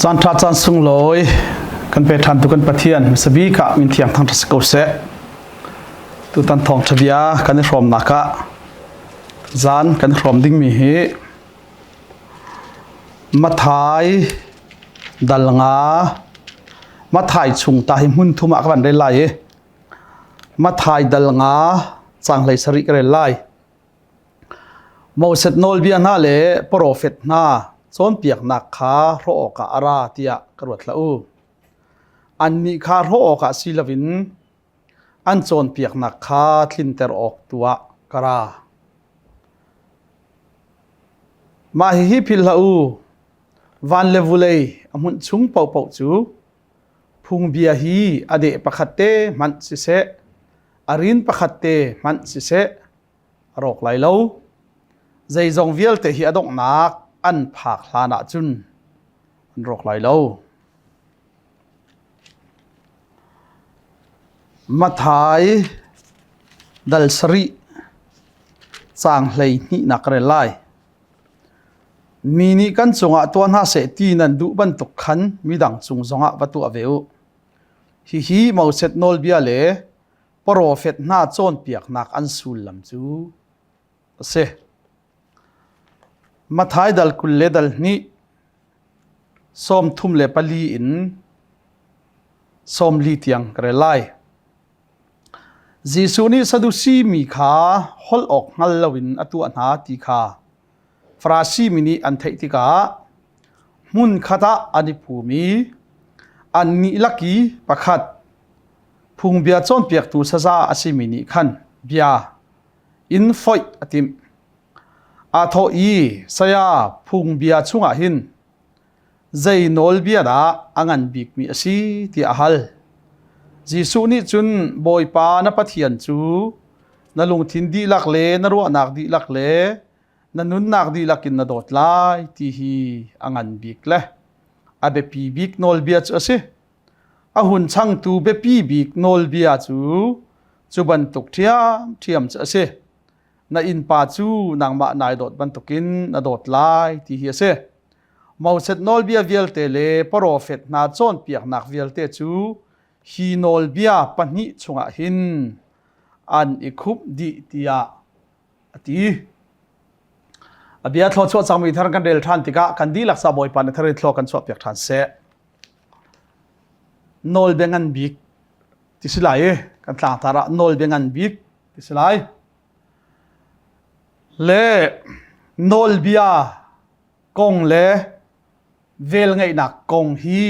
จานทราจานสุงลอยกันไปทันตุกันปะเทียนสบีกะมินเทียงทางทัศกเสตุตันทองทวียกันรอมนักะจานกันรอมดิ้งมีเหมาถ่ายดัลงามาถ่ายชุงตาหิมุนทุมะกันได้ไล่มาถ่ายดัลงาสังไหลสริกได้ไล่มอเสตโนลเบียนาเลโปรเฟตนาโซนเปียกนักขาโรอกะอาราเตียกรวดละอูอันนี้ขาโรอกะศิลวินอันโซนเปียกนักขาทินเตอร์ออกตัวกรามาฮิพิลละอูวันเลวุเลยอมุนชุงเป่าเป่าจูพุงเบียฮีอเดปะขัดเตมันสิเสอรินปะขัดเตมันสิเสรอกไหลเลวใจจงเวียลเตฮีอดงนักอันผักลานาจุนอันรกไหลเลวมาถ่ายดัลสรีสร้างเลยนี่นักเรลัยมีนี่กันจงอ่ะตัวน่าเสตีนันดูบันตุกขันมีดังจงจงอ่ะวัตถุอเววฮิมาเสตโนลเบียเลโปรเฟตน่าโจนเปียกนักอันสูลลำจูเสมาถ่ายดัลกุลเลดัลนี้ส้มทุ่มเลปลีอินส้มลีเตียงกระไลจีซูนี่สะดุสีมีขาฮอลออกงัลลวินอตัวนาติขาฟราซีมินีอันเทติกามุนขตาอันิภูมิอันนี้ลักกี้ประคัดพุงเบียจอนเปียกตูซาซาอาซิมินีขันเบียอินฟอยอติมอาโทอีสยาพุงเบียชุงอาหินใจโนลเบียดาอังันบิกมีอสีที่อาฮัลจีซูนี่จุนบอยปานปะเทียนจูนลุงทินดีลักเลนรัวนักดีลักเลนันนุนนักดีลักินนดอดไลที่ฮีอังันบิกเลอาเบปีบิกโนลเบียจูสิอาหุ่นช่างตูเบปีบิกโนลเบียจูบันตุกเทียมจูสินาอินปาจูนางมานายโดดบันตุกินนดอดไลที่ฮีเสมอเสตโนลเบียเวลเตเลโปรเฟตนาจอนเปียกนักเวลเตจูฮีโนลเบียปนิชงะหินอันอิคุบดีตียาตีอเบียทอชวดสังมีทางกันเดลทันติกะกันดีลักษาบอยปันทาริทอกันชวดเปียกทันเสโนลเบงันบิกติสลายกันต่างตาระโนลเบงันบิกติสลายเลโนลเบียกงเลเวลไงนักกงฮี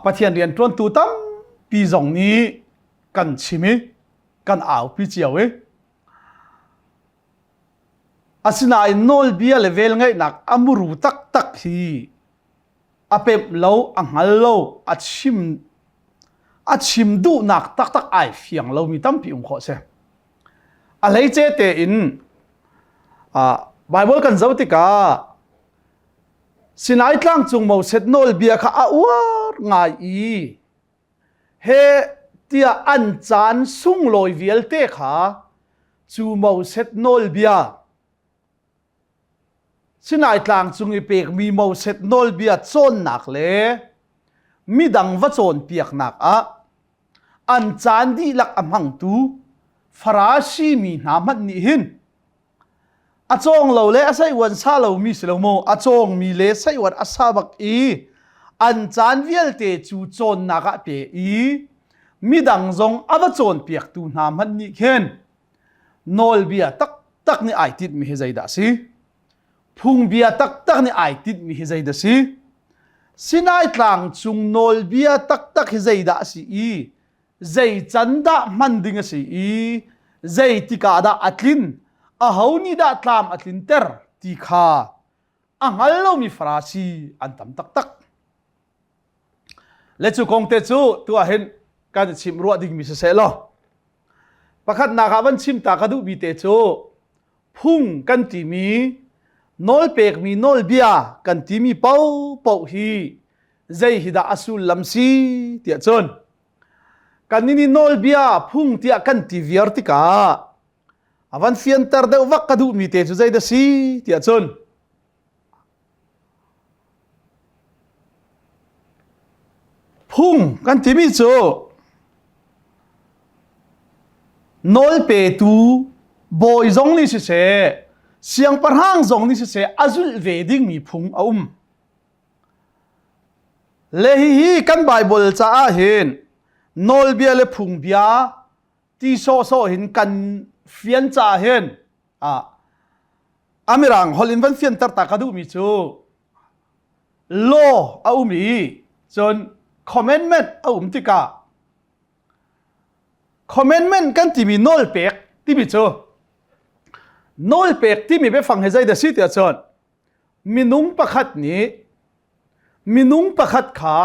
ปะเทียนเรียนต้นตูตั้มปีจงนี้กันชิมิกันอ่าวปีเจียวอาศินัยโนลเบียเลเวลไงนักอามุรุตักฮีอาเป็บโลอังฮัลโลอาชิมดูนักตักไอเฟียงเรามีตั้มปีขอเสอะไรเจเตอินไบเบิลกันเจ้าติกาสินายตั้งจงมาเสตโนลเบียข้าอวดง่ายเฮเตียอันจานสุงลอยเวลเตข้าจูมาเสตโนลเบียสินายตั้งจงอีเปกมีมาเสตโนลเบียโซนหนักเลยมีดังว่าโซนเปียกหนักอันจานดีลักอำหังตูฟราชีมีนามันนี่หินอาจงเราเล่อาศัยวันซาเรามีสิเราโมอาจงมีเล่อาศัยวันอาซาบักอันจานเวียลเตจูโจนนักเปมีดังจงอาว่าโจนเปียกตูนามันนี่เห็นโนลเบียตักนี่ไอติดมีเฮใจดาสิพุงเบียตักนี่ไอติดมีเฮใจดาสิสินายต่างจุงโนลเบียตักเฮใจดาสิใจจันดามันดิ่งสิใจติกาดาอัตลินอาหานี่ดาตามอัตลินเตอร์ติขาอังฮัลโลมีฟราซีอันตัมตักเลจูคงเตจูตัวเห็นการชิมรัวดิ่งมีเสลอประคัดนาคาวันชิมตากระดูบีเตจูพุ่งกันตีมีโนลเปกมีโนลเบียกันตีมีเป่าฮีใจฮิดาอสูลลัมซีเตียจนกันนี่โนลเบียพุ่งเตียกันตีเวียร์ติกาavan fiantar de wak kadu mi te chu zai da si tia chon พุ่งกันที่มีจูนอลเปตูบอยจงนี่สิเสเสียงประหางจงนี่สิเสอาจุลเวดิ้งมีพุ่งเลฮีกันไบเบิลจ้าเห็นนอลเบียเลพุ่งเบียที่โซเห็นกันเฟียนจ้าเห็นอามิรังฮอลินวันเฟียนตัดตากระดูมีจูโลมีจนคอมเมนต์เมนต์ติกาคอมเมนต์เมนต์กันที่มีนอลเปกที่มีจูนอลเปกที่มีไปฟังให้ใจเดสิเตียจนมีนุ่งประคัดนี้มีนุ่งประคัดขา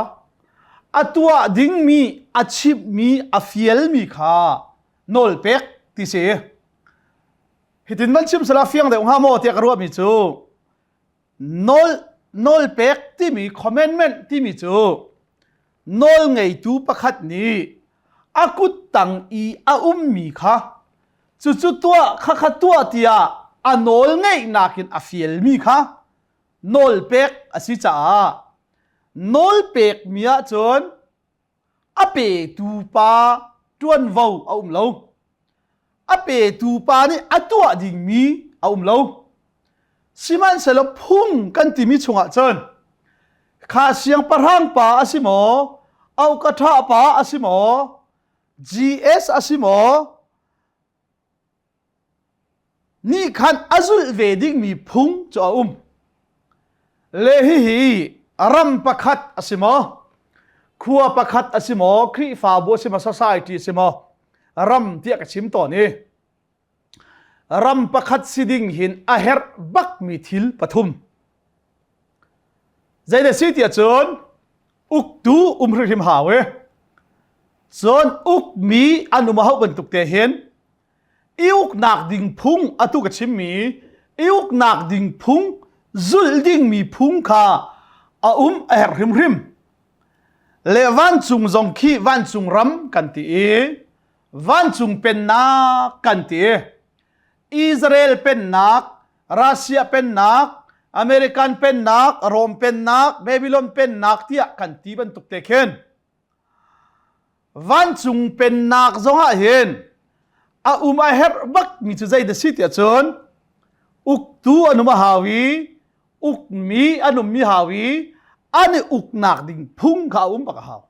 อัตัวดิ้งมีอาชีพมีอาฟิเอลมีขานอลเปกที่เสียฮิตินมันชิมสลาฟิยังเดี๋ยวห้าโมเตียกรัวมีจูนอลเปกที่มีคอมเมนต์เมนต์ที่มีจูนอลไงตูประคัดนี้อากุดตังอีมีค่ะจุดตัวข้าตัวเตียนอลไงนักินอาฟิเอลมีค่ะนอลเปกอาศิจ้านอลเปกมีอะจนอาเปตูปาจวนวาวเลวอาเปตูปานี่ตัวดิ่งมีเลวสิมันเสลพุ่งกันที่มีชงจนข้าเสียงประหังป่าอาสิโมกระทะป่าอาสิโม GS อาสิโมนี่ขันอาจุลเวดิ้งมีพุ่งจะเลฮีรำประคัดอาสิโมขัวประคัดอาสิโมครีฟาบัวสิมา society อาสิโมรำเทียกชิมตัวนี้รำประคัดสิดิ่งหินอาเฮร์บักมีทิลปฐุมใจเดสิที่จนอุกดูริมหาเวจนอุกมีอนุมาหบรรทุกเตเห็นอิวกนักดิ่งพุงอตุกชิมมีอิวกนักดิ่งพุงจุลดิ่งมีพุงค่ะริมเลวันจุงจงขี้วันจุงรำกันตีวันจุงเป็นนักกันตีอิสราเอลเป็นนักรัสเซียเป็นนักอเมริกันเป็นนักโรมเป็นนักเบบิลอนเป็นนักที่กันตีบรรทุกเตเข็นวันจุงเป็นนักจงเห็นเฮบบักมีจุดใจเดสิตยาจนอุกตูอนุมาหาวีอุกมีอนุมีหาวีอันนี้อุกนักดิ่งพุ่งข้าปากหาว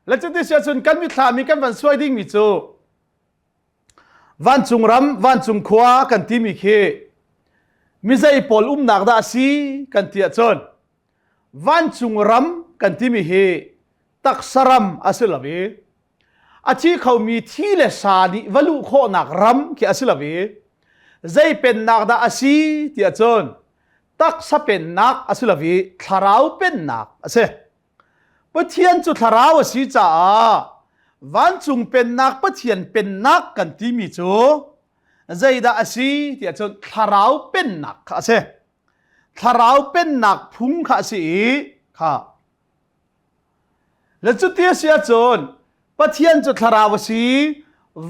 และจุดที่เสียจนกันมีทามีกันวันสวยดิ่งมีจูวันจุงรำวันจุงขวากันที่มีเคมิใจปอลนักดาสีกันที่จนวันจุงรำกันที่มีเฮตักสรำอาศิลาวีอาชีเขามีที่เลสานีวลุโคนักรำที่อาศิลาวีใจเป็นนักดาสีที่จนตักสเป็นนักอาศิลาวีทาราวเป็นนักอาเซปะเทียนจุทาราวสีจ้าวันจุงเป็นนักปะเทียนเป็นนักกันที่มีจูใจดาสีที่จนทาราวเป็นนักอาเซทาราวเป็นนักพุ่งข้าสีค่ะและจุดที่เสียจนปะเทียนจุทาราวสี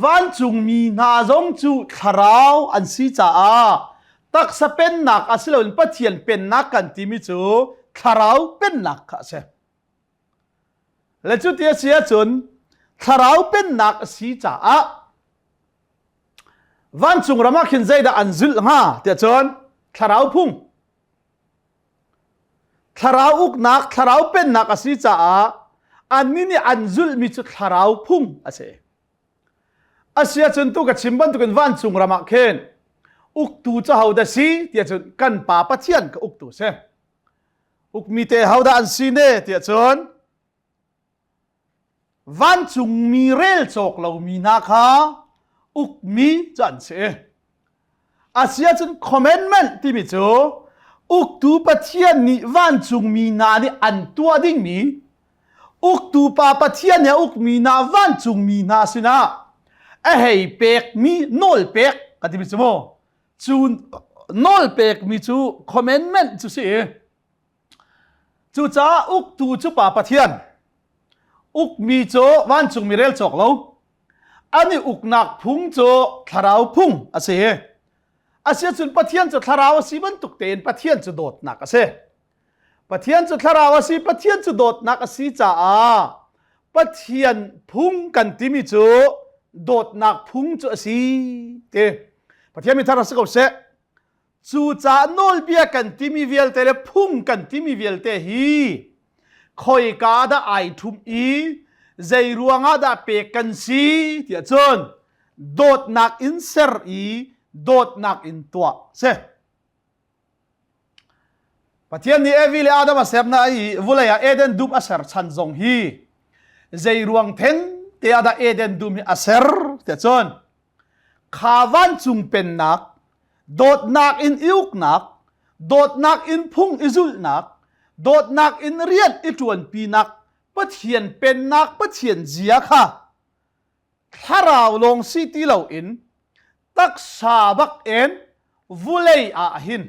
วันจุงมีนาจงจุทาราวอันสีจ้าตักสเป็นนักอาศัยเป็นปะเทียนเป็นนักกันที่มีจูทาราวเป็นนักค่ะเช่และจุดที่เสียจนทาราวเป็นนักสีจ้าวันจุงรามาขินใจดาอันจุลฮะเดี๋ยวจนทาราวพุ่งทาราวอุกนักทาราวเป็นนักสีจ้าอันนี้อันจุลมีจุดทาราวพุ่งอาเช่อาเซียจนตุกชิมบันตุกันวันจุงรามาเคนอุกตูจะหาดสีเดี๋ยวจนกันป่าปะเทียนกับอุกตูเช่อุกมีเตหาดอันสีเน่เดี๋ยวจนวันจุงมีเรลจอกเรามีนาคาอุกมีจันเช่อาเซียจนคอมเมนต์เมนต์ที่มีจูอุกตูปะเทียนนี่วันจุงมีนานี่อันตัวดิ่งมีอุกตูป่าปะเทียนเนี่ยอุกมีนาวันจุงมีนาสินะเฮ้ยเป็กมีโนลเป็กกันที่มีจูโมจูนอลเป็กมีจูคอมเมนต์เมนต์จูสิจูจ้าอุกตูจูป่าปะเทียนอุกมีจูวันจุงมีเรลจอกเราอันนี้อุกนักพุ่งจูทาราวพุ่งอาเซียจุนปะเทียนจูทาราวสีมันตุกเตนปะเทียนจูโดดหนักอาเซียป ปะเทียนจุทราวสีปะเทียนจุโดดนักสีจ้าปะเทียนพุ่งกันติมิจูโดดนักพุ่งจุสีเตปะเทียนมีทาราสกอเสจูจ้าโนลเบียกันติมิเวลเตเลพุ่งกันติมิเวลเตฮีคอยกาดาไอทุมอีใจรวงอาดาเปกันสีเตียจนโดดนักอินเซอร์อีโดดนักอินตัวเสปะเทียนนี้เอวิเลอาดามาเสพนาอีวุเลยเอเดนดูมอาเซอร์ชันจงฮีใจรวงเทนเตียดาเอเดนดูมอาเซอร์เตียจนขาวันจุงเป็นนักโดดนักอินอิวกนักโดดนักอินพุ่งอิจุลนักโดดนักอินเรียนอิจวนปีนักปะเทียนเป็นนักปะเทียนเจียค่ะถ้าเราลงสิที่เราอินตักสาบักเอ็นวุเลยอาหิน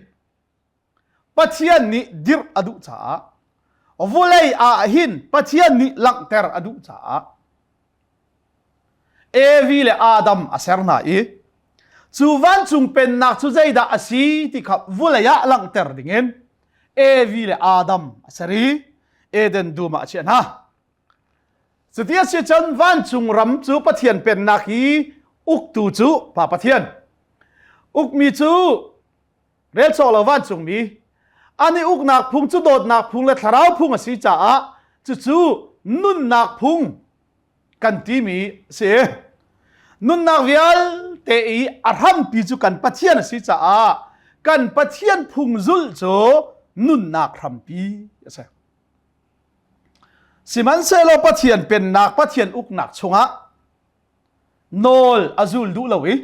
ปะเทียนนี้ดิรอดุจ้าวุเลยอาหินปะเทียนนี้ลังเตอร์อดุจ้าเอวิเลอาดัมอาเซร์นาอีจูวันจุงเป็นนักจูใจดาอสีที่ขับวุเลยาลังเตอร์ดิ่งเงินเอวิเลอาดัมอาเซรีเอเดนดูมาเชียนฮะสุดที่เชนวันจุงรำจูปะเทียนเป็นนักฮีอุกตูจูปะปะเทียนอุกมีจูเรลโซลวันจุงมีอันนี้อุกนักพุงจูโดดนักพุงและทาราวพุงอสีจ้าจูนุ่นนักพุงกันที่มีเสียนุ่นนักเวียลเตอีอารัมปีจูกันปะเทียนอสีจ้ากันปะเทียนพุงจุลโจนุ่นนักรัมปีเสียสิมันเซโลปะเทียนเป็นนักปะเทียนอุกนักชงะโนลอาจุลดูเลวิ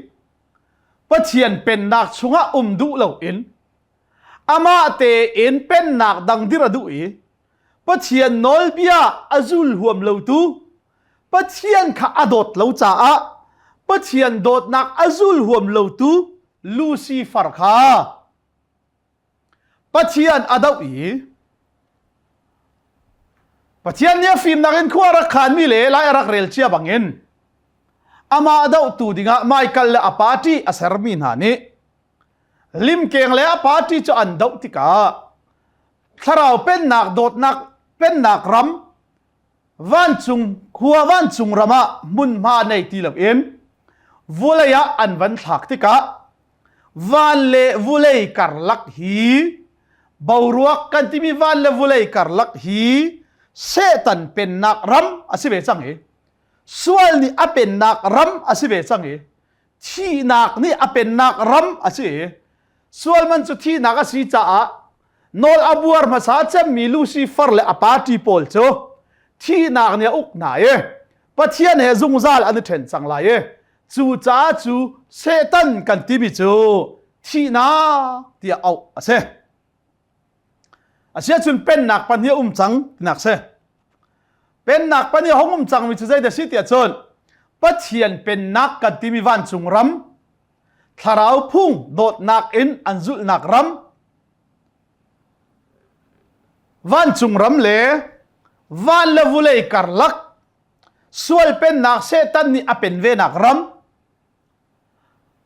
ปะเทียนเป็นนักชงะดูเลวินอามาเตอินเป็นนักดังดิระดูอีปะเทียนโนลเบียอาจุลห่วมเลวตูปะเทียนข้าอดดเลวจ้าปะเทียนโดดนักอาจุลห่วมเลวตูลูซีฟาร์คาปะเทียนอดาวอีปะเทียนเนี่ยฟิล์มนักเอ็นขั้วรักขานมีเล่ไล่รักเรลเชียบังเงินอามาดาวตูดิงะไมเคิลเลอปาร์ตี้อาเซอร์มินฮานี่ลิมเก่งเลอปาร์ตี้จะอันดาวติกาถ้าเราเป็นนักโดดนักเป็นนักรำวันจุงขัววันจุงรำมะมุนมาในทีละเอ็นวุเลยอันวันทักติกาวันเล่วุเลยคาร์ลักฮีบาวรัวกันที่มีวันเล่วุเลยคาร์ลักฮีเซตันเป็นนักรำอาศิเบจังเอส่วนนี้อาเป็นนักรำอาศิเบจังเอที่นักนี่อาเป็นนักรำอาศิเอส่วนมันจุดที่นักอาศิจ้าโนลอบัวร์มาสาจะมีลูซิฟอร์เลอปาร์ตี้โพลโจที่นักเนี่ยอุกนายปะเทียนเฮซุงซาลอันนี้เทนสังไลจูจ้าจูเซตันกันที่มีจูที่นักที่เอาอาเซอาเซียจุนเป็นนักปัญญาจังนักเสเป็นนักปัญญาห้องจังมิจุใจเดชิตยาชนปัจเจียนเป็นนักกันที่มีวันจุงรำทาราวพุ่งโดดนักอินอันจุลนักรำวันจุงรำเล่วันเลวุเลยคาร์ลักส่วนเป็นนักเซตันนี่อเป็นเวนักรำ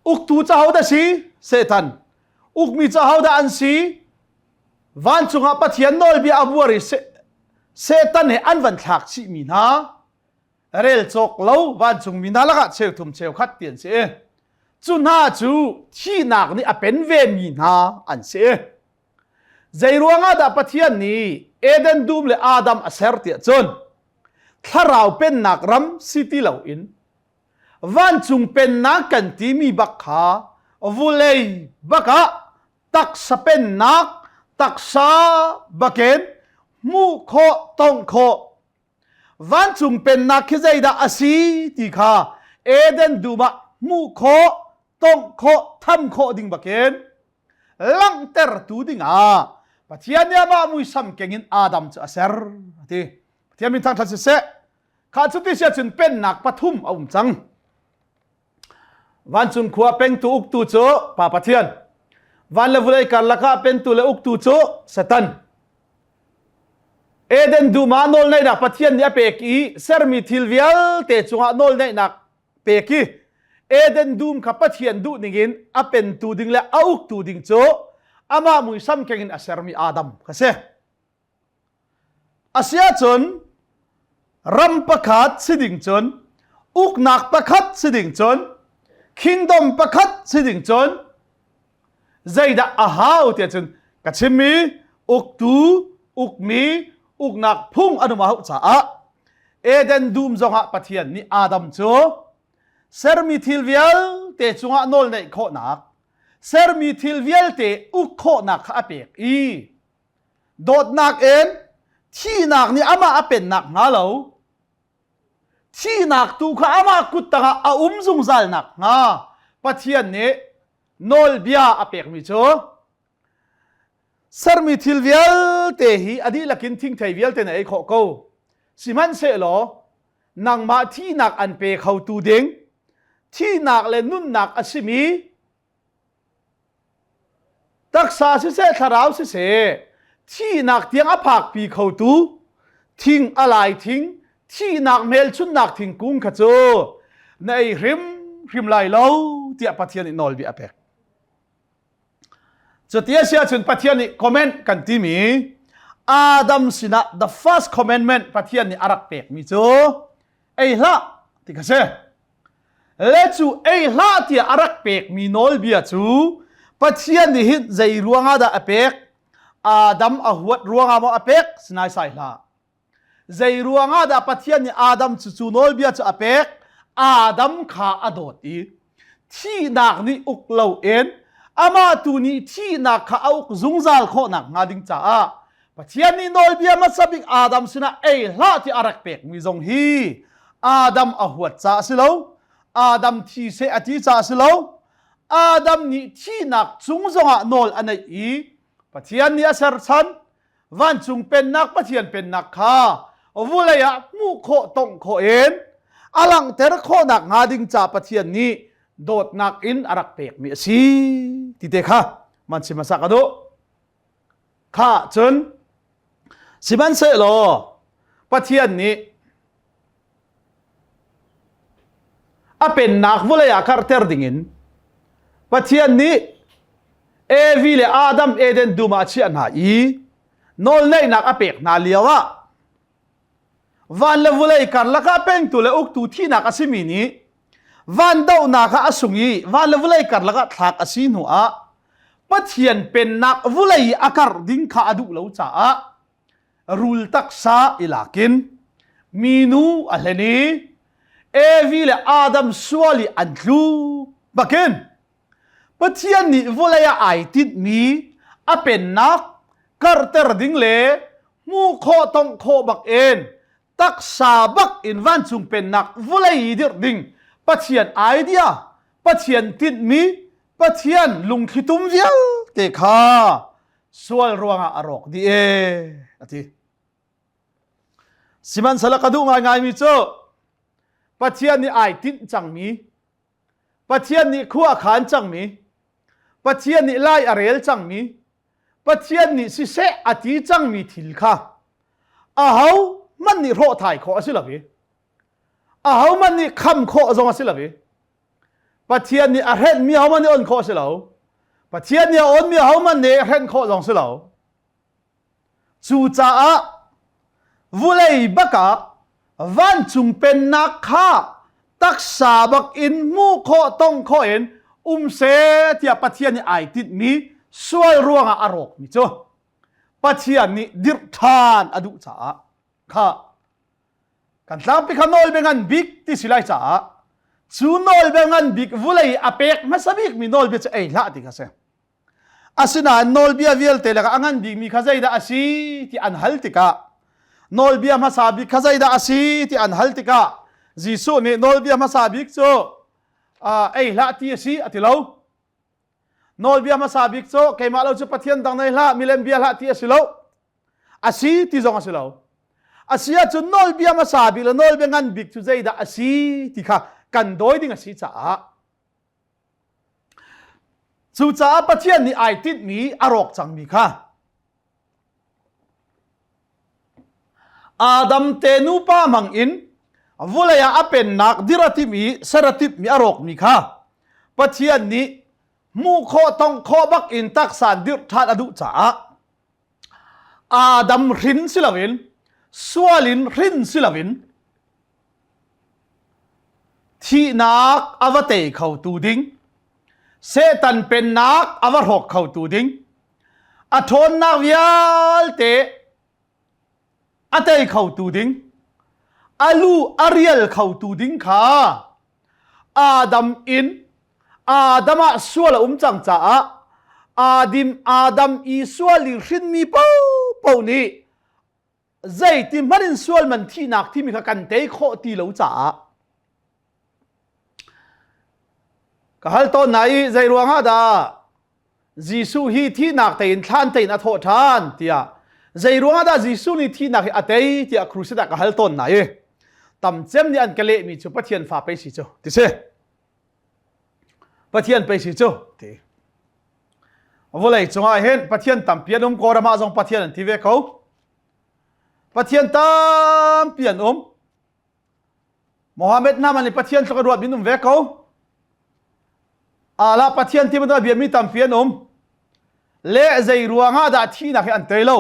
อุกตูจะเอาได้สิเซตันอุกมีจะเอาได้อันสิวันจุงอาปะเทียนโนลบีอาบัวริเซตันเฮอันวันทักชิมีนาเรลจกเล่าวันจุงมีนาละก็เชลทุมเชลขัดเตียนเสจุน่าจูที่นักนี่เป็นเวมีนาอันเสใจรวงอาดาปะเทียนนี้เอเดนดูมเลอาดัมอาเซอร์เตียจนถ้าเราเป็นนักรำสิที่เราอินวันจุงเป็นนักกันที่มีบักขะวุเลยบักขะตักสะเป็นนักตักษาบักเกนมูโคตงโควันจุงเป็นนักขี้ใจดาอาศีติคาเอเดนดูมามูโคตงโคทำโคดิ่งบักเกนลังเตอร์ตูดิ่งปะเทียนเนี่ยมามุยซ้ำเก่งอาดัมจะอาเซอร์ที่ปะเทียนมีทางทัศเสข้าจุดที่เสียจุนเป็นนักปฐุมเอาจังวันจุงขัวเป็นตัวอุกตูโจปะเทียนวันเลวเลยการลักาเป็นตัวเลอุกตูโจสตันเอเดนดูมาโนลในนักปะเทียนเนี่ยเปกีเซอร์มิทิลวิลเตจุงาโนลในนักเปกีเอเดนดูมขับปะเทียนดูนิ่งอาเป็นตูดิ่งและอุกตูดิ่งโจอามามุยซ้ำเก่งอาเซอร์มีอาดัมกษ อาเซียจนรำประคัดสิดิ่งจนอุกนักประคัดสิดิ่งจนคิงดอมประคัดสิดิ่งจนใจดะอาหาวเตียจนกัจฉิมีอุกตูอุกมีอุกนักพุ่งอนุมาหุจ้าเอเดนดูมจงหะปะเทียนนี่อาดัมโจเซอร์มีทิลเวลเตจงหะนอลในโคนักเซอร์มีทิลเวลเตอุกโคนักข้าเปกอีโดดนักเอ็นที่นักนี่อามาเป็นนักงาเหลาที่นักตูข้าอามากุตตะอาจงซัลนักงาปะเทียนนี่นอลเบียอาเปกมิโจเซอร์มีทิลเวลเตฮีอดีลักินทิ้งไทเวลเตนไอโคโกสิมันเสลอนางมาที่นักอันเปเขาตูเด้งที่นักเลนุนนักอาชิมีตักษาสิเสทาราวสิเสที่นักเตียงอภากปีเขาตูทิ้งอะไรทิ้งที่นักเมลชุนนักทิ้งกุ้งขจโจในริมไหลเล่าเตียปะเทียนนอลบีอเปกจะเตียเสียจนปะเทียนนี่คอมเมนต์กันที่มีอาดัมสินะ the first commandment ปะเทียนนี่อารักเปกมีโจไอ้ละที่กษะเลจูไอ้ละที่อารักเปกมีนอลบีจูปะเทียนนี่ฮิตใจรวงอาดาอเปกอาดัมอาหวดรวงอาโมอเปกสนายใส่ละใจรวงอาดาปะเทียนนี่อาดัมจูนอลบีจูอเปกอาดัมข้าอดอดอีที่นักนี่อุกเลาเอ็นอามาตูนี่ที่นักข้าอุกซุงซัลโคนักงาดิงจ้าปะเทียนนี่นอลบีมาสับิกอาดัมสินะไอ้ละที่อารักเปกมีจงฮีอาดัมอาหวดจ้าสิโลอาดัมที่เสอติจ้าสิโลอาดัมนี่ที่นักซุงซงะนอลอันนี้ปะเทียนนี่อาศัยฉันวันจุงเป็นนักปะเทียนเป็นนักข้าวุเลยะมูโคตงโคเอ็นอลังเทระโคนักงาดิงจ้าปะเทียนนี่โดดนักอินอารักเปกมีสิที่เด็กข้ามันสิมาสักกระโดข้าจนสิมันเสลอปะเทียนนี้อาเป็นนักวุเลยะคาร์เตอร์ดิ่งินปะเทียนนี้เอวิเลอาดัมเอเดนดูมาเชียนหาอีนอลในนักอาเปกนาเลียวะวันเลวุเลยกันละก็เป็นตัวเลอุกตูที่นักอาศิมินีวันเดานักอาสุงีวันเลวุเลยกันละก็ทักอาศินหัวปะเทียนเป็นนักวุเลยอาการดิ้งข้าดูเลวจ้ารูลตักษาอิลากินมีนูอะไรนี้เอวิเลอาดัมสวาลีอันลูบักินปะเทียนนี่วุเลยไอติดมีอาเป็นนักคาร์เตอร์ดิ้งเล่มูโคตงโคบักเอ็นตักษาบักอินวันจุงเป็นนักวุเลยดิรดิ้งปะเทียนไอเดียปะเทียนติดมีปะเทียนลุงคิตุมเวียเตข้าสวลรวงอารอกดีเออธิสิมันสลักดูง่ายๆมิโจปะเทียนนี่ไอติดจังมีปะเทียนนี่ขั้วขานจังมีปะเทียนนี่ไล่อเรลจังมีปะเทียนนี่สิเสอติจังมีทิลข้าอาเฮามันนี่โรถ่ายขอสิละพี่อาเฮามันนี่คำขอจงสิละพี่ปะเทียนนี่อาเห็นมีเฮามันนี่อ่อนขอสิละปะเทียนนี่อ่อนมีเฮามันนี่เห็นขอจงสิละจูจ้าวุเลยบักะวันจุงเป็นนักข้าตักษาบักอินมูโคต้องโคเอ็นเสที่ปะเทียนนี่ไอติดมีสวยรวงอารอกมิจ้ะปะเทียนนี่ดิรทานอดุจ้าข้ากันตามไปขนอลเบงันบิ๊กที่สิไลจ้าจูนอลเบงันบิ๊กวุเลยอเปกมาสบิกมีนอลเบจะเอละติกาเซอาศินานอลเบียเวลเตละอังันบิ๊กมีข้าใจได้อาศิที่อันฮัลติกานอลเบียมาสบิกข้าใจได้อาศิที่อันฮัลติกาจิสุนี่นอลเบียมาสบิกโจเอละที่อาศิอติเลานอลเบียมาสบิกโจเคมาเราจะปะเทียนดังในละมิเลนเบียละที่อาศิเลอาศิที่จงอาศิเลอาศิอาจนอลเบียมาสบิกแล้วนอลเบียงันบิ๊กจุใจได้อาศิที่ข้ากันโดยดิ้งอาศิจ้าสุจ้าปะเทียนนี่ไอติดมีอารอกจังมีค่ะอาดัมเตนูปามังอินวุเลยอาเป็นนักดิรติมีสรติมีอารอกมีค่ะปะเทียนนี่มูโคต้องโคบักอินตักสานดิรทานอดุจ้าอาดัมรินสิลาวิน sualin rin silawin thi nak avate khau tu ding setan pen nak avarhok khau tu ding athon nak vial te atei khau tu ding alu ariel khau tu ding kha adam in adama suala chang cha adam i suali rin mi pau ni zai ti manin sual man thi nak thi mi kha kan te kho ti lo cha ka hal to nai zai ruanga da jisu hi thi nak te in thlan te na tho than tia zai ruanga da jisu ni thi nak atei tia crusada ka hal ton nai tam chem ni an kale mi chu pathian fa pe si chu ti se pathian pe si chu ti volai chunga hen pathian tam pianum korama jong pathian an ti ve ko pathian tam pian Mohammed naman ni pathian so kadwa binum ve ko ala pathian ti ma bi mi tam pian le zai ruanga da thi na an telo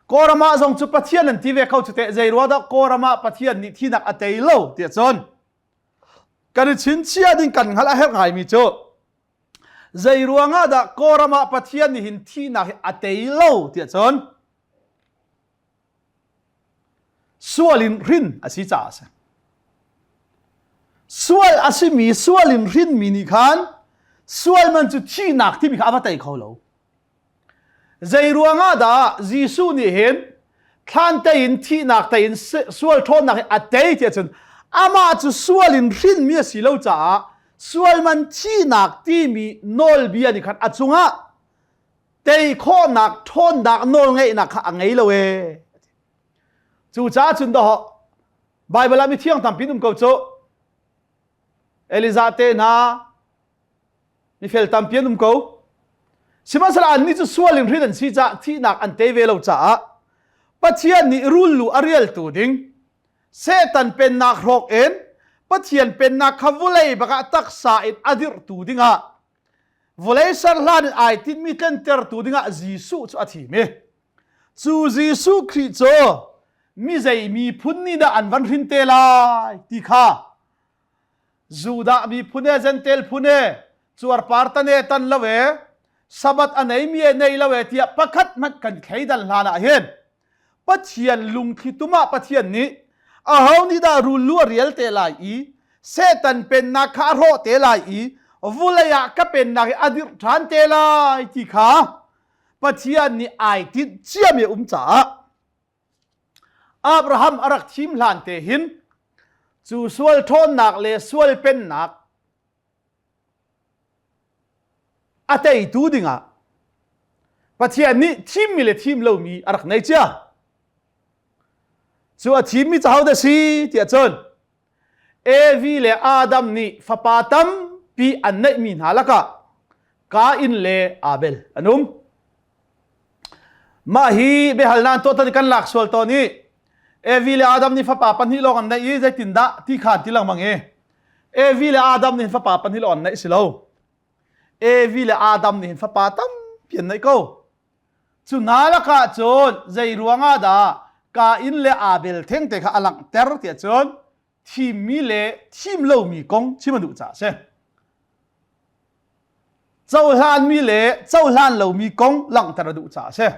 korama jong chu pathian an ti ve ko chu te zai ruwa da korama pathian ni thi nak atelo ti chon kan chin chia ding kan hala he ngai mi chu zai ruanga da korama pathian ni hin thi na atelo ti chon sualin rin asi cha sa sual asimi sualin rin mi ni khan sual man chu thi nak ti mi kha ba tai kho lo zai ruanga da jisu ni hen than te in thi nak te in sual thon nak atei ti chun ama chu sualin rin mi si lo cha sual man thi nak ti mi nol bi ani khan achunga tei kho nak thon dak nol ngei nak kha ngei lo we chu cha chun do bible mi thiang tam pinum ko cho elizate na mi fel tam pinum ko simasala an ni chu sualin rin an si cha thi nak an te ve lo cha pathian ni rulu ariel tu ding setan pen nak rok en pathian pen nak khavulei baka taksa in adir tu dinga volei sar lan ai tin mi ten ter tu dinga jisu chu athi me chu jisu khri cho mi zai mi phunni da an van rin te lai ti kha zuda mi phune zen tel phune chuar partane tan lawe sabat anei mi nei lawe tia pakhat mat kan kheidan lana hen pathian lung khi tuma pathian ni a hauni da rulu riel te lai i setan pen na kha ro te lai i vulaya ka pen na adir than te lai ti kha pathian ni ai ti chia me cha Abraham arak thim hlan te hin chu sual thon nak le sual pen nak atei tu dinga pathian ni thim mi le thim lo mi arak nei cha chu a thim mi chau da si ti chon evi le adam ni fapatam pi an nei mi halaka ka in le abel anum ma hi be halnan to tan kan lak sol to ni evi le adam ni fapa pan hi lo kan nei zai tinda ti khan ti lang mangi evi le adam ni fapa pan hi lo an nei silo evi le adam ni fapa tam pian nei ko chu nala ka chon zai ruanga da ka in le abel theng te kha alang ter ti chon thim mi le thim lo mi kong chimanu cha se chau hlan mi le chau hlan lo mi kong lang ter du cha se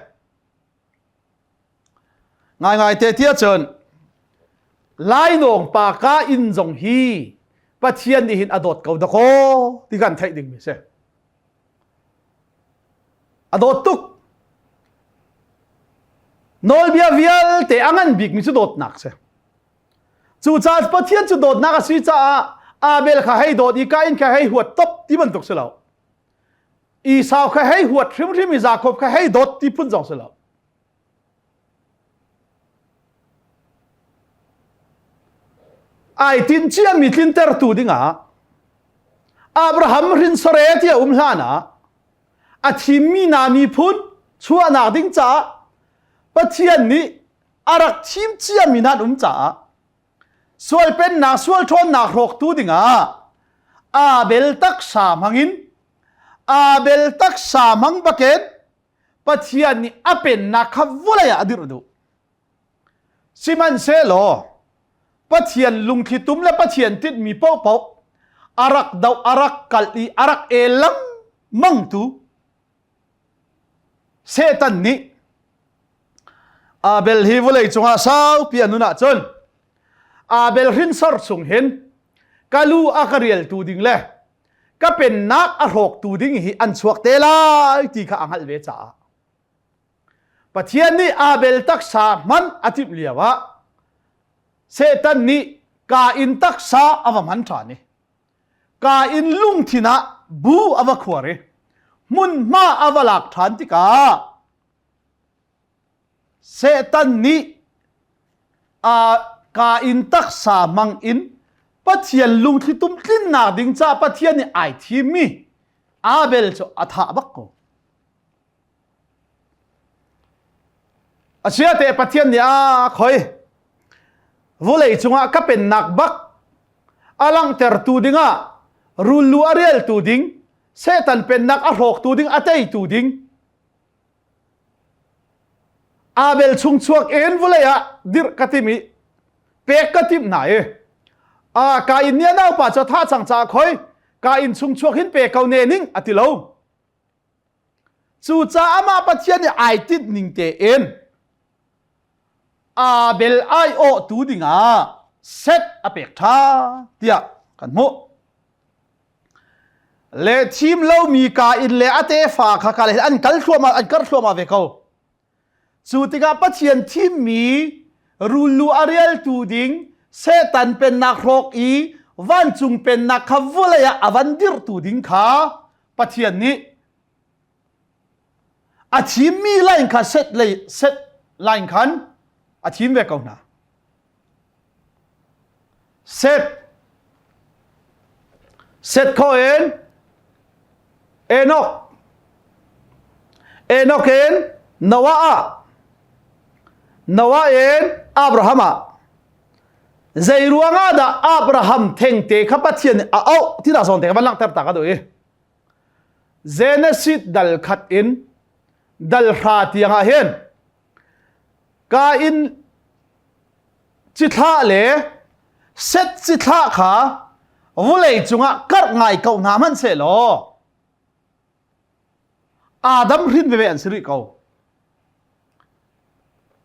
ngai ngai te tia chon lai nong pa ka in jong hi pathian ni hin adot ko da ko ti kan thai ding mi se adot tuk nol bia vial te angan big mi chu dot nak se chu cha pathian chu dot nak si cha abel kha hei dot i ka in kha hei huat top ti ban tuk se lo i sao kha hei huat thrim thrim i jacob kha hei dot ti pun jong se lo ai tin chia mi tin ter tu dinga abraham rin sore tia hlana a thim mi na mi phun chua na ding cha pathian ni arak thim chia mi na cha sual pen na sual thon na rok tu dinga abel tak sa mangin abel tak sa mang baket pathian ni apen na khavulaya adir du สิมันเซโลปะเทียนลุงที่ตุ้มและปะเทียนติดมีโป๊ะโป๊ะอารักดาวอารักกัลอีอารักเอลังมังตูเซตันนี้อาเบลฮิวเลยจงอาสาวเปียนุนาจนอาเบลหินสรสุงเห็นกาลูอากาเรียลตูดิงเล่ก็เป็นนักอรกตูดิงฮิอันสวกเตลาที่ข้าอังฮัลเวจ่าปะเทียนนี้อาเบลตักษามันอธิบเลียวะเซตันนี้กาอินตักษาอวมันฐานีกาอินลุงทินะบูอวขวเรมุนมาอวลักฐานติกาเซตันนี้กาอินตักษามังอินปะเทียนลุงที่ตุ้มลิ้นนาดิงจ้าปะเทียนนี่ไอทีมีอาเบลจะอัฐาบักโกอาเชียเตปะเทียนนี่คอยวุเลยจงก็เป็นนักบักอลังเตอร์ตูดิงรูลูอาเรียลตูดิงเซตันเป็นนักอรกตูดิงอเตยตูดิงอาเบลชุงชวกเอ็นวุเลยดิรกติมีเปกกติมไหนกาอินเนี่ยน่าป่าจะท่าจังจ่าคอยกาอินชุงชวกหินเปกเขาเนนิงอติโลจู่จ้าอามาปะเทียนเนี่ยไอติดนิงเตเอ็นอาเบลไอโอตูดิงเซตอเปกท่าเตียกันโมเลทีมเรามีกาอินเลอเตฟาขากาเลอันกัลชัวมาเวเขาสุติกาปะเทียนทีมมีรูลูอาเรียลตูดิงเซตันเป็นนักรกอีวันจุงเป็นนักขวุเลยอวันดิรตูดิงขาปะเทียนนี้อาทีมมีไลน์คันเซตไลน์คันอาทีมเวเขานะเซตเขาเอนอกเอ็นนวาเอ็นอับราฮัมใจรัวงาดาอับราฮัมเทงเตขับปะเทียนเอาที่น่าสนใจกันบ้างเติร์ตากันด้วยเจเนซิตดัลขัดอินดัลราตียงเห็นกาอินจิตาเลเซตจิตาขาวุเลยจุงกัดไงเขาหนามันเสลออาดัมรินเวอันสิริเขา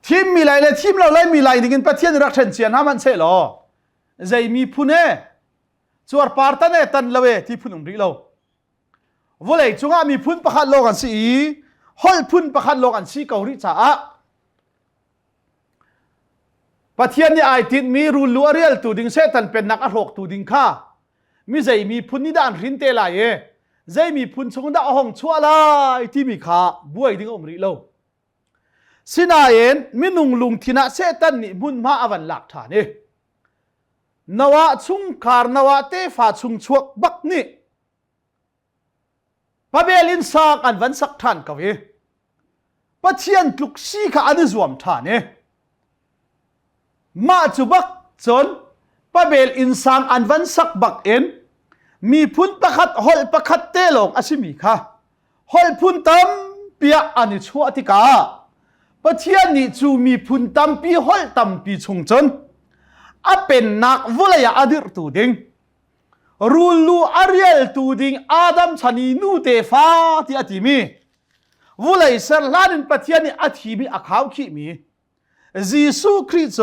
ทีมมีไรเลยทีมเราเลยมีไรดิกินปะเทียนรักเชนเชียนหามันเสลอใจมีพุนเอจวดปาร์ตันเอตันเลเวที่พุนอุมริเราวุเลยจุงมีพุนประคัดโลกันสิฮอลพุนประคัดโลกันสิเกาหลีจ้าปะเทียนนี่ไอติดมีรูลัวเรียลตูดิงเซตันเป็นนักอรกตูดิงข้ามีใจมีพุนนิดานรินเตลายใจมีพุนชงดาห้องชัวลายที่มีข้าบวยดิงอมริโลสินาเอ็นมินุงลุงทินะเซตันนี่มุนมาอวันหลักฐานนวะชุงคาร์นวะเตฟาชุงชวกบักนี่พระเบลินซากอันวันสักท่านกวีปะเทียนลุกซีข้าอันรวมท่านมาจุบักจนพระเบลอินซางอันวันสักบักเอ็นมีพุนประคัดฮอลประคัดเตลงอาชิมีค่ะฮอลพุนตัมเปียอันชัวติกาปะเทียนนี่จูมีพุนตัมปีฮอลตัมปีชงจนเป็นนักวุเลยอดิรตูดิงรูลูอาเรียลตูดิงอาดัมชนีนูเตฟาที่อธิมีวุเลยเซลลานินปะเทียนนี่อธิมีอาขาวขีมียิสุคริสโต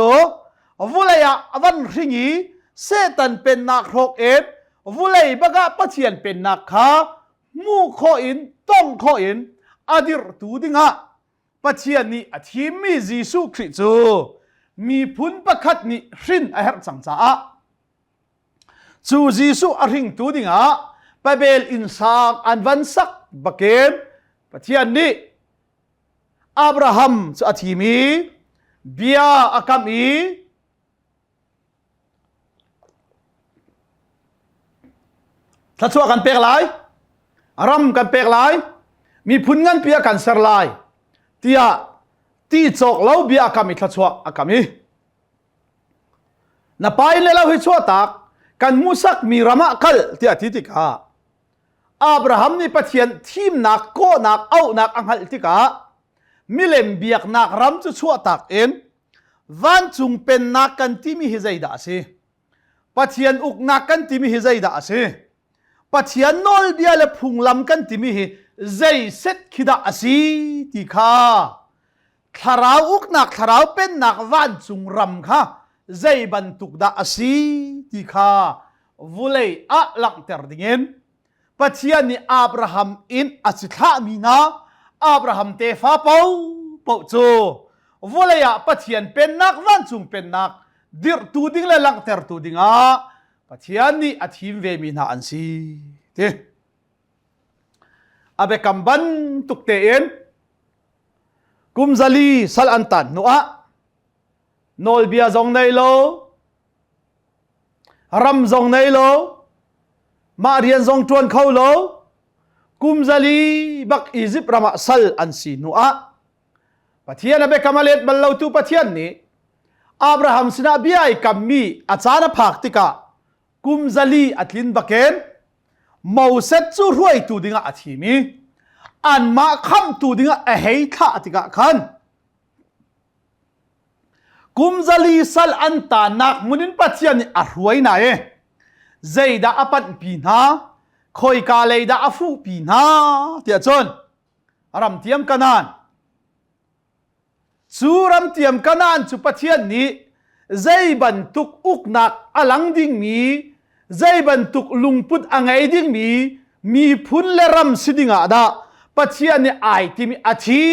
วุเลยวันริงีเซตันเป็นนักรกเอ็ดวุเลยบักปะเทียนเป็นนักขามูโคอินต้องโคอินอดิรตูดิงปะเทียนนี่อธิมียิสุคริสโตมีพุนประคัดนี่รินอาหารสังสารจูยิสุอริงตูดิงปะเบลอินซากอันวันสักบักเกนปะเทียนนี่อับราฮัมจะอธิมีเบียอากัมอีถ้าชัวกันเปกไลรำกันเปกไลมีพุนเงินเปียกันเสรไลตีจอกเล่าเบียอากัมอีถ้าชัวอากัมอีนับไปเลยเราให้ชัวตักกันมุสักมีรำกัลที่อธิติกาอับราฮัมนี่ปะเทียนทีมนักโกนักเอานักอังหัลติกามิเลมเบียกนักรำจะชัวตักเอ็น van chung pen nak kan ti mi hi zai da si pathian uk nak kan ti mi hi zai da si pathian nol bia le phung lam kan ti mi hi zai set khida asi ti kha tharau uk nak tharau pen nak van chung ram kha zai ban tuk da asi ti kha vulei a lang ter dingen pathian ni Abraham in achitha mi na Abraham te fa pau pau chu volaya pathian pen nak van chung pen nak dir tu ding le lang ter tu dinga pathian ni athim ve mi na an si te abe kamban tuk te en kumzali sal antan no a nol bia zong nei lo ram zong nei lo ma rian zong tuan khau lo kumzali bak Egypt rama sal an si no a pathian abe kamalet ballo tu pathian ni Abraham sina biai kammi achana phak tika kumzali atlin baken mauset chu ruai tu dinga athimi an ma kham tu dinga a hei tha tika khan kumzali sal anta nak munin pathian ni a ruai na e zaida apan pi na khoi ka leida afu pi na tia chon aram tiam kanan suram tiam kanan chu pathian ni zai ban tuk uknak alang ding mi zai ban tuk lungput angai ding mi phun le ram sidinga da pathian ni ai timi athi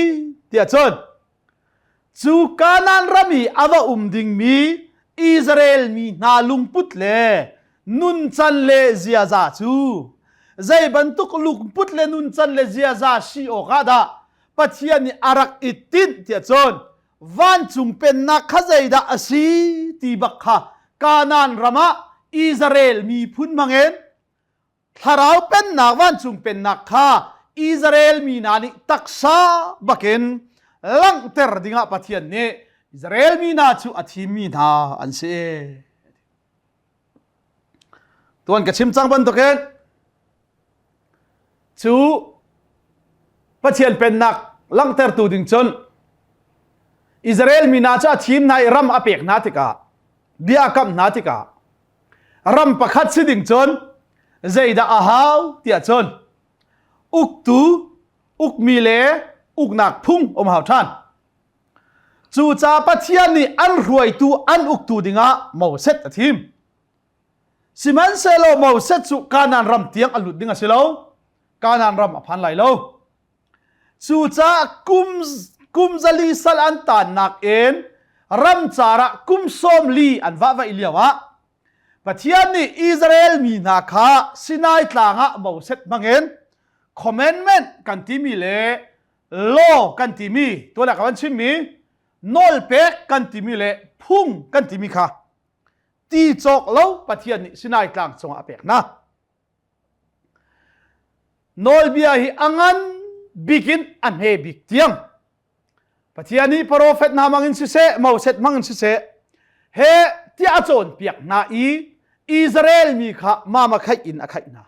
tia chon chu kanan rami awa ding mi Israel mi na lungput le nun chan le zia za chu zai ban tuk lungput le nun chan le zia za si o ga da pathian ni arak itin tia chon van chung pen na khazai da asi ti bakha kanan rama Israel mi phun mangen tharau pen na van chung pen na kha Israel mi nani taksa baken lang ter dinga pathian ne Israel mi na chu athi mi na an se tuan ka chim chang ban to ken chu pathian pen nak lang ter tu ding chon Israel mi na cha thim nai ram apek na tika bia kam na tika ram pakhat siding chon zaida ahau tia chon uktu ukmile uknak phung hau than chu cha pathian ni an ruai tu an uktu dinga mauset athim siman selo mauset chu kanan ram tiang alut dinga selo kanan ram aphan lai lo chu cha kumzali sal antan nak en ram chara kum som li an wa iliawa pathian ni Israel mi na kha Sinai tlanga mauset mangen commandment kan ti mi le law kan ti mi to la kan chim mi nol pek kan ti mi le phung kan ti mi kha ti chok lo pathian ni Sinai tlang chong apek na nol bia hi angan bikin an he bik tiang pathian ni prophet na mangin si se mauset mangin si se he ti achon piak na Israel mi kha mama khai in a khai na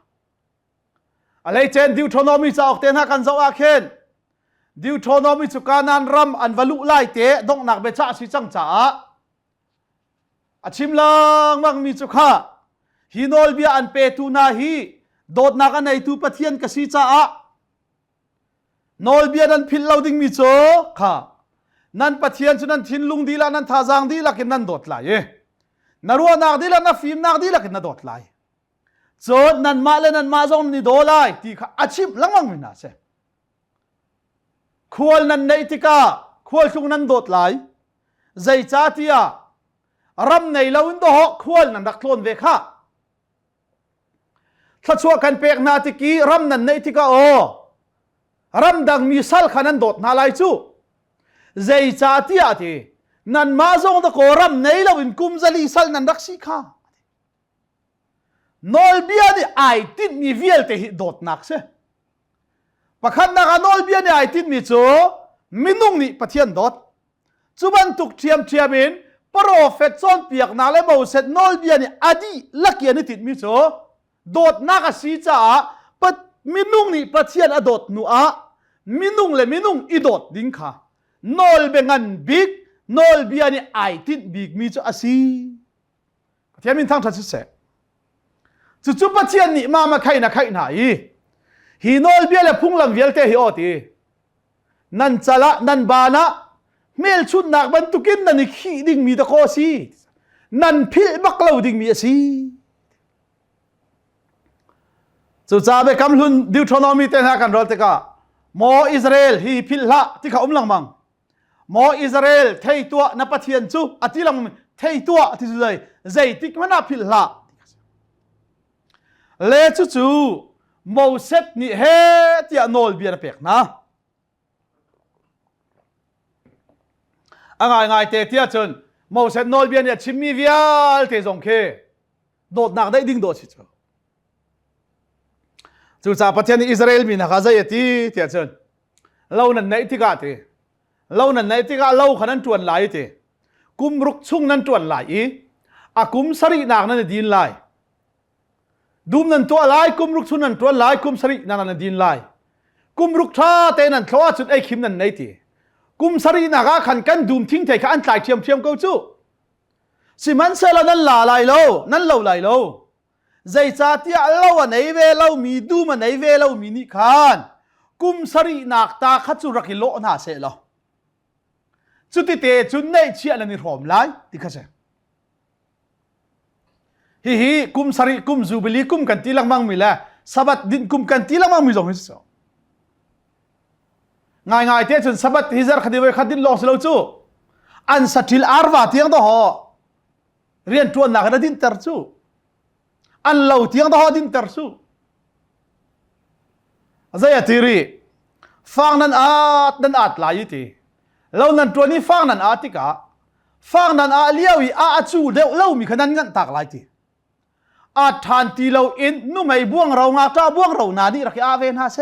alai chen Deuteronomy cha ok ten ha kan zo a khen Deuteronomy chu kanan ram an valu lai te dong nak be cha si chang cha achim lang mang mi chu kha hinol bia an pe tu na hi dot na ka nei tu pathian ka si cha a nol bia nan phil loading mi cho kha nan pathian chu nan thin lung dila nan tha jang dila kin nan dot lai e narua nak dila na film nak dila kin na dot lai chot nan ma le nan ma zong ni do lai ti kha achim lang mang mi na se khol nan nei tika khol chung nan dot lai zai cha tia ram nei lo in do ho khol nan dak thon ve kha thachua kan pek na ti ki ram nan nei tika o ram dang mi sal khanan dot na lai chu zai cha tia ti nan ma zong da ko ram nei lo in kumzali sal nan dak si kha nol bia ni ai tin mi viel te hi dot nak se pakhat na ka nol bia ni ai tin mi chu minung ni pathian dot chuban tuk thiam in prophet chon piak na le mo set nol bia ni adi lakia ni tit mi chu dot na ka si cha pat minung ni pathian adot nu a minung le minung i dot ding kha nol bengan big นอลเบียนี่ไอติดบีกมีจะอาศีเทียมินทั้งทัศน์เสจุปัจเจียนนี่มาใครนะใครไหนฮีนอลเบียเลยพุ่งลำเวลเตฮิโอตีนันจะละนันบานะเมลชุดนักบรรทุกินนันขี้ดิ่งมีตะโคสีนันพิบักเลาดิ่งมีอาศีสุดท้ายไปคำลุนดิวทรอนอมีเตนะกันรอดเตกะหมออิสราเอลฮีพิลละที่เขาลังมังหมออิสราเอลเทตัวนับปะเทียนจูอธิลังเทตัวที่สุดเลยใจติกมันนับพิลละเลจูโมเสสนี่เฮที่อนอลเบียนเปกนะง่ายเตะเทียจนโมเสสนอลเบียนเนี่ยชิมีวิอาลเตจงเคโดดหนักได้ดิ่งโดดชิจูจุดจากประเทศอิสราเอลมีนะครับใจที่เทียจนเรานั่นในที่กาเตเรานั่นในที่กาเราขนาดจวนหลายเตกุมรุกชุ่งนั้นจวนหลายอากุมสรินักนั้นดินหลายดูมนั้นตัวหลายกุมรุกชุ่งนั้นตัวหลายกุมสรินักนั้นดินหลายกุมรุกท่าเตนั้นทว่าจุดไอคิมนั้นในที่กุมสรินักขันกันดูมทิ้งเทขันตายเทียมเกาจูสิมันเสละนั้นหลาไหลโลนั้นเราไหลโลใจจ่าที่เราอันไหนเวเรามีดูมันไหนเวเรามีนิคานกุมสรินักตาขัดจุรักิโลน่าเสละจุดที่เตจุดในเชียนันนิรอมไลที่ข้าเสฮีกุมสริกุมจูบิลีกุมกันตีลังมังมิละสับัดดินกุมกันตีลังมังมิจงมิสง่ายเตจุนสับัดฮิซาร์ขัดไว้ขัดดินลอสเลวจูอันสัตย์อาร์วาที่ยังต่อหอเรียนตัวนักดินเตอร์จูอันเราที่ยังต่อหอดินเตอร์จูใจตีรีฟังนั้นอาจหลายทีเรานั่นตัวนี้ฟังนั้นอาติกาฟังนั้นอาเลี้ยวอาจูเดี๋ยวเรามีขนาดงั้นตากหลายทีอาทานที่เราอินนุ่มไม่บ่วงเรางาตาบ่วงเรานาดีรักอาเวนฮาเซ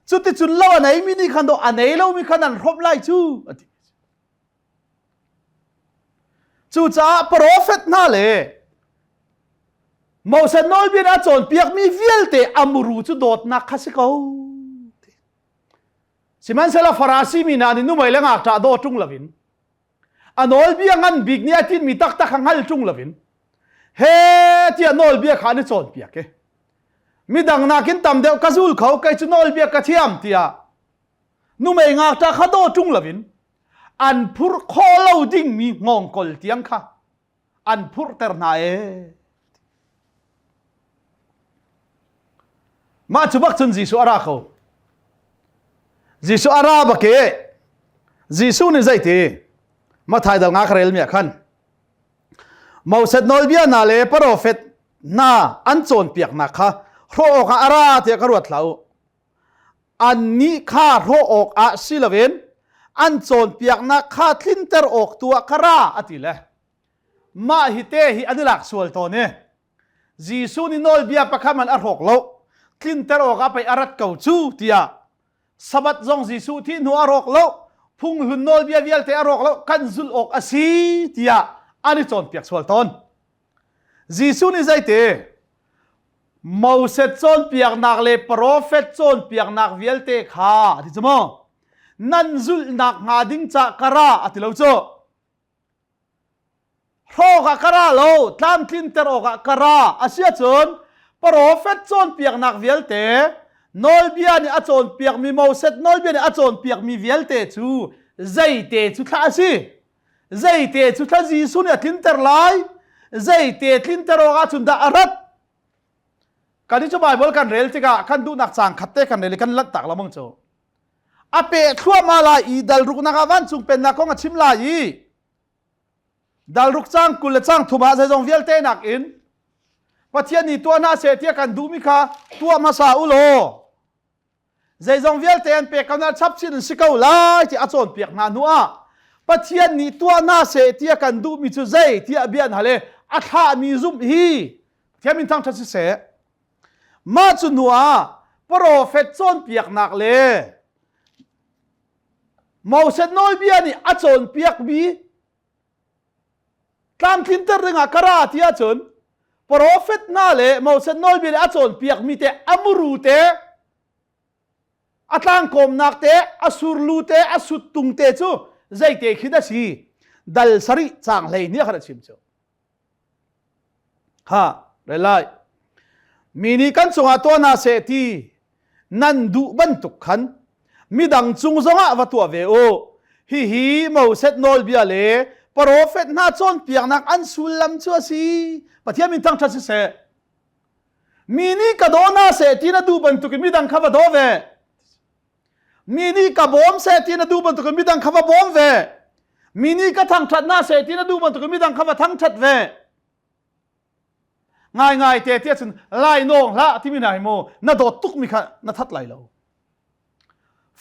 จุดที่จุดเราอันไหนมีนี่ขันโดอันไหนเรามีขนาดครบไล่จูจูจ้าโปรเฟตน่าเลยโมเสสนอลเบียนอาจอนเปียกมีเวลเตอมูรูจุดโดดนักข้าศึกเขาสิมันเสละฟาราซีมีนาดินุ่มไม่เลี้ยงอาตาโดจุงลาวินอันอลเบียงันบิกเนี่ยที่มีตักขังหัลจุงลาวินเฮ้ที่อันอลเบียขานี่จอนเปียกมีดังนักินตำเดียวกระซูลเขาใกล้จุนอลเบียกระเทียมที่นุ่มไม่งาตาขาโดจุงลาวินอันพุรโคลาวดิ้งมีงงกอลเตียงค่ะอันพุรเตอร์นามาจุบักจนจีสุอาราเขาจีสุอาราบกเกจีสุนี่ใจตีมาถ่ายดาวงาคาเรลเมียขันมาเสดนอลเบียนาเลโปรเฟตนาอันโจนเปียกนักค่ะโรอกอาราเทียกรวดเหลาอันนี้ข้าโรอกอาศิลเวนอันโจนเปียกนักข้าทินเตอร์ออกตัวคาราอติเลมาฮิเตฮิอันลักสวลตัวเนี่ยจีสุนี่นอลเบียปะคามันอรกโลทินเตอร์ออกไปอารัดเก่าจูเตียสบัดจงจีสุที่หัวอรกโลพุ่งหุ่นนอลเบียเวียลเตอรกโลกันซุลออกอาศีเตียอันนี้โจนเปียกสวลตอนจีสุนี่ใจเตโมเสสโจนเปียกนักเลโปรเฟตโจนเปียกนักเวียลเตขาที่จะมองนั่นซุลนักงาดิ้งจากกระอติเลวโจโรกกระโลตามทินเตอร์ออกกระอาเซียจนโปรเฟตโจนเปียกนักเวียลเตนอลเบียนี่อาจนเปียกมีโมเสสนอลเบียนี่อาจนเปียกมีเวียลเตจูใจเตจูท่าสิใจเตจูท่าจีสุนี่ทินเตอร์ไลใจเตทินเตอร์ออกจุนดาอารัดการที่จะไปบอกกันเรลติกาขันดูนักสังขัดเตกันเรลกันลัดตักละมังโจอาเปะทั่วมาลาอีดัลรุกนักวันจุงเป็นนักของชิมลายีดัลรุกจ้างกุลจ้างทุมาใจจงเวียลเตนักอินว่าเทียนี่ตัวน่าเสียเทียกันดูมิค่ะตัวมาซาอุโลใจจงเวียลเตนเปกันนัดชับชินสิเกาไลที่อาจนเปียกนานัวว่าเทียนี่ตัวน่าเสียเทียกันดูมิจุใจที่อเบียนฮะเลอัฐามีซุมฮีเทียมินทั้งชัดเสียมาจุนัวโปรเฟตโจนเปียกนักเลโมเสสนอลเบียนี่อาจนเปียกบีตามทินเตอร์ริงากราที่อาจนโปรเฟตน่าเลโมเสสนอลเบียนี่อาจนเปียกมีแต่อมูรูเตอัตลังคมนักเตอสุรลูเตอสุดตุงเตจูใจเตคิดสิ ดัลสริจางเลยเนี่ยขนาดชิมเจ้าฮะไล่มีนี่กันส่งตัวนาเสตีนันดูบันทุกขันมีดังจุงจงอ่ะวัตัวเวโอฮีมาเซตโนลบิอาเลโปรเฟตน่าจนเปียกนักอันสุลัมชัวซีปะเทียมินตั้งทัศเสมีนี่กระโดดนาเสตีนัดูบันทุกมีดังข้าวโดเวมีนี่กระบอมเสตีนัดูบันทุกมีดังข้าวบอมเวมีนี่กระทั่งทัดนาเสตีนัดูบันทุกมีดังข้าวทั้งทัดเวง่ายๆเตี้ยๆจนไล่น้องละที่มีนายโมน่าโดดตุกมีค่ะน่าทัดไล่เรา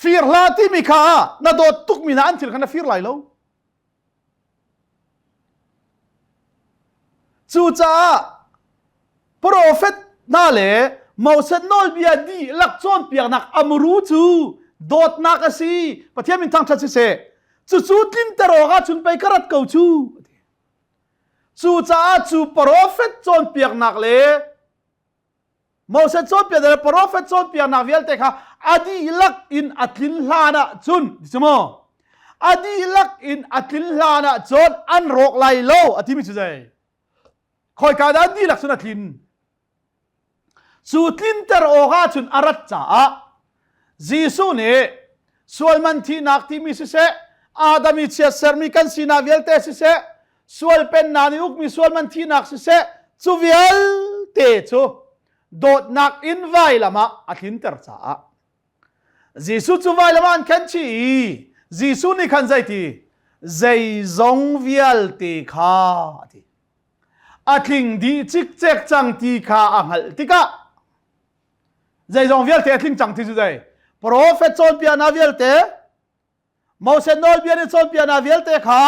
ฟีร์ละที่มีค่ะน่าโดดตุกมีน่าอันที่ค่ะน่าฟีร์ไล่เราจู่จ้าโปรเฟตน่าเล่มาเซนโนลบียดีลักจอนเปียกนักอมรูจูโดดนักสิปะเทียมินทั้งทัดเสจู่ๆลินเตอร์ก็จุนไปกระดัดเกาจูจู่จ้าจู่โปรเฟตจอนเปียกนักเล่มาเซจอนเปียกเล่โปรเฟตจอนเปียกนักเวลเตค่ะอดีลักอินอัตลินลานะจุนดิสมออดีลักอินอัตลินลานะจอนอันโรกไลโลอธิมิจุใจคอยการอดีลักสุนัตลินจู่ลินเตอร์โอฮาจุนอารัตจ้าจีซูเน่ส่วนมันที่นักที่มิเสอาดามิเชสเซอร์มิกันซีนาเวลเตสิเสส่วนเป็นนานิอุกมีส่วนมันที่นักเสจูเวลเตจูโดดนักอินไวละมาอัตลินเตอร์จ้าจีซูจูไวละมาอันกันชีจีซูนี่ขันใจทีใจจงเวลเตข้าทีอัตลิงดีจิกเจ็กจังทีข้าอังหัลติกะใจจงเวลเตอัตลิงจังทีจุใจโปรเฟตจอนเปียนาเวลเตมาเซนโนลเปียนจอนเปียนาเวลเตข้า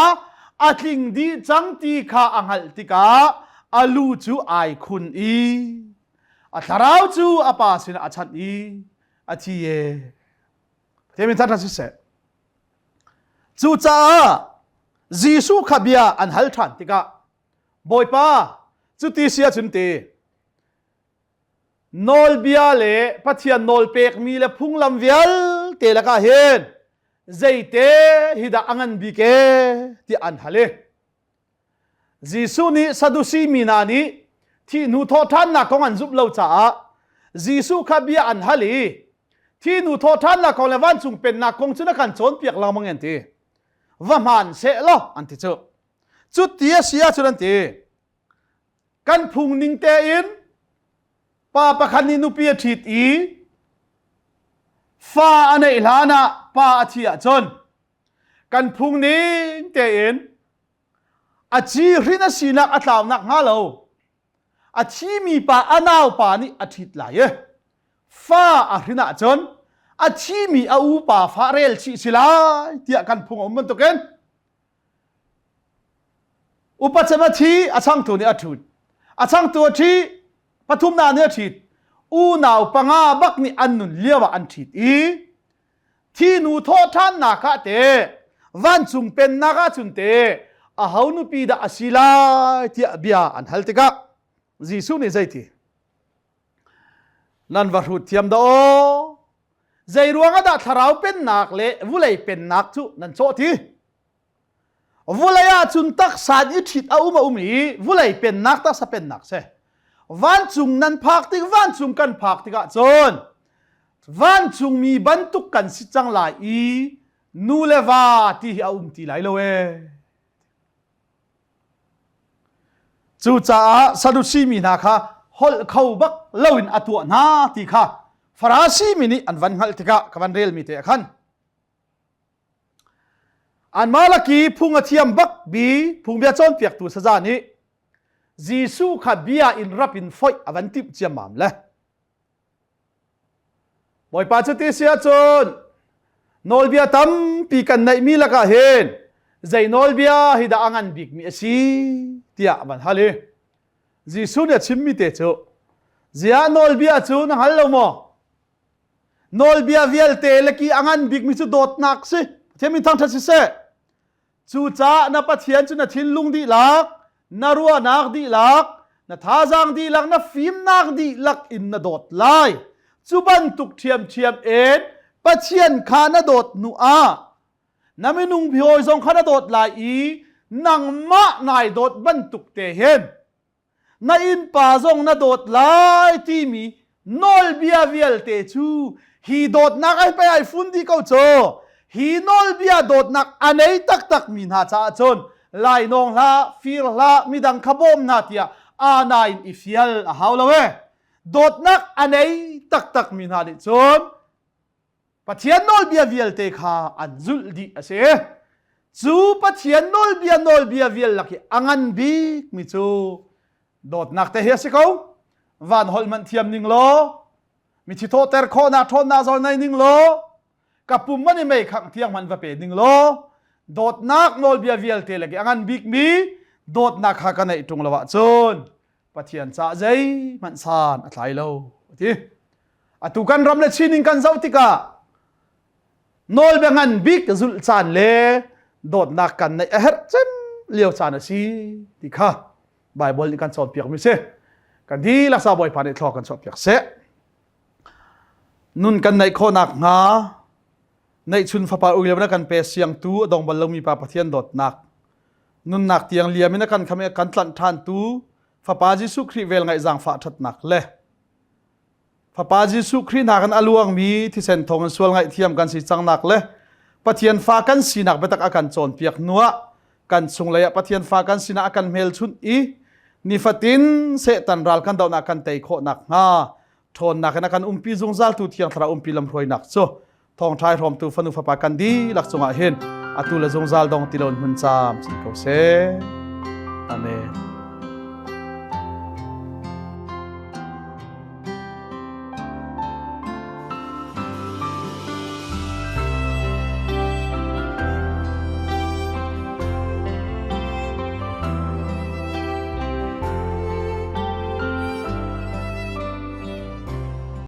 อัตลิงดีจังทีข้าอังหัลติกะอาลูจูไอคุณอีอัตราวจูอาปาสินอาชัดอีอาทีเยเทมินทัศน์สิเสจูจ้าจีซูขบียอันฮัลทันติกะบอยป้าจุติเสียจุนเตนอลเบียเลพัทยานอลเปกมีเลพุงลำเวลเตละกะเห็นใจเตฮิดาอังันบิเกที่อันฮัลเลจีซูนี่ซาดุซีมีนานีที่นูทอท่านนักของอันซุบเลวจ้าจีซูขบียอันฮัลลีที่นูทอท่านนักของเลวันจุงเป็นนักของจุนักันโจนเปียกลามังเงินทีว่ามันเสลออันที่เจ้าจุดเตียเสียจุนันทีกันพุงนิงเตอินป้าปะคันนินุปีทิดอีฟ้าอันอิลานะป้าอธิอาจนกันพุงนิงเตอินอาจีรินาสีนักอัตลาวนักงาโลอาชีมีป้าอันาวป้านี่อาทิตย์ไหลฟ้าอารินาจนอาชีมีอาอูป้าฟ้าเรลชิสิลายเตียกันพุงอมมันตุกันอุปจัมทีอาช่างตัวนี้อาทุดอาช่างตัวที่ปฐุมนาเนื้อทิดอูนาวปังอาบักนี่อันนุนเลี้ยวอันทิดอีที่นูโทษท่านนาคาเตวันจุงเป็นนาคาจุนเตอาหานุปีดาอสิลายเตียเบียอันฮัลติกะจีซูนี่ใจทีนันวารุทียมดอใจรวงอดาทาราวเป็นนักเละวุเลยเป็นนักจุนันโจทีวุเลยอาจุนตักสานอิทิดอามามีวุเลยเป็นนักตักสเป็นนักเสวันจุงนันพักติวันจุงกันพักติกะจนวันจุงมีบรรทุกกันสิจังหลายอีนูเลวาที่อาตีไหลเลยจู่จ้าสะดุสีมีนาค่ะฮอลเขาบักเลวินอตัวนาติค่ะฟราซีมินิอันวันฮัลติกะกับวันเรลมีเตะขันอันมาลกีพุงอเทียมบักบีพุงเบียจอนเปียกตัวสะจานี้จีซูขับเบียอินรับอินฟอยอวันติบเจียมมามเลยบอยปาจุติเสียจนนอลเบียตั้มปีกันในมีละกะเห็นใจนอลเบียฮิดาอังันบิกมีสีเตียบันฮัลเลจีซูเนี่ยชิมมีเตโจเจียนอลเบียจูนังฮัลโลโมนอลเบียเวลเตลกีอังันบิกมีจุดโดดนักสิเทมินทังทัศเสจู่จ้านับปัทยันจุนทินลุงดีลักนารัวนักดีลักนาท่าจังดีลักนาฟิมนักดีลักอินนาโดดไลจุบันตุกเทียมเอ็นปัทยันขานาโดดนัวนาไม่นุ่งพิโอยทรงขานาโดดไลอี นังมะนายโดดบรรทุกเตเห็นนายอินป่าซงนาโดดหลายที่มีนอลเบียเวลเตชูฮีโดดนักไอไปไอฟุนดีเขาโจฮีนอลเบียโดดนักอันไหนตักมีนาชาชนลายนองละฟิลละมีดังขบมนาเตียอานาอินอิฟิลอาฮาวละเวโดดนักอันไหนตักมีนาดิชนปัจเจียนนอลเบียเวลเตคาอันจุลดีอาเซจูปัจเจียนนอลเบียเวลลักอังันบีกมิจูโดดนักเตเฮียสิเขาวันฮอลมันเทียมนิงโลมิชิโตเตอร์โคนาทอนนาซอนในนิงโลกับปุ่มมันไม่ขังเทียงมันว่าเป็นนิงโลโดดนักนอลเบียเวลเตลักอังันบีกมีโดดนักหากันในตรงละวะจนปัจเจียนซาใจมันซานอะไรโลที่อตุกันรำเลชินิงกันเจ้าติกานอลเบียงันบีกจุลซานเลโดดนักกันในเฮร์เจมเลี้ยวซานสิติค่ะไบเบิลนี่กันสอนเปียกมิเซกันดีลักษาบ่อยผ่านในทอกันสอนเปียกเสนุนกันในโคนักงาในชุนฟ้าป่าอุยเลวนักกันเปเสียงตูดองบัลลงมีปาปะเทียนโดดนักนุนนักเตียงเลียมินักกันคำกันตันทานตูฟ้าป่าจิสุครีเวลไงจางฟ้าทัดนักเล่ฟ้าป่าจิสุครีนักกันอลวงมีที่เซนทงกันส่วนไงเทียมกันสิจังนักเล่ปะเทียนฟ้ากันสีนักไปตักอากันโจนเปียกนัวกันสุงเลยปะเทียนฟ้ากันสีนักอากันเมลชุนอีนิฟตินเสตันรัลกันดาวนักกันเตยโคนักงาทนนักกันปีจงซัลตูเทียงทราปีลำรวยนักโซทองไทยรวมตูฟันุฟ้าป่ากันดีลักษณะเห็นอตุลจงซัลดองติลอนมุนจามสิเขาเซอาเมน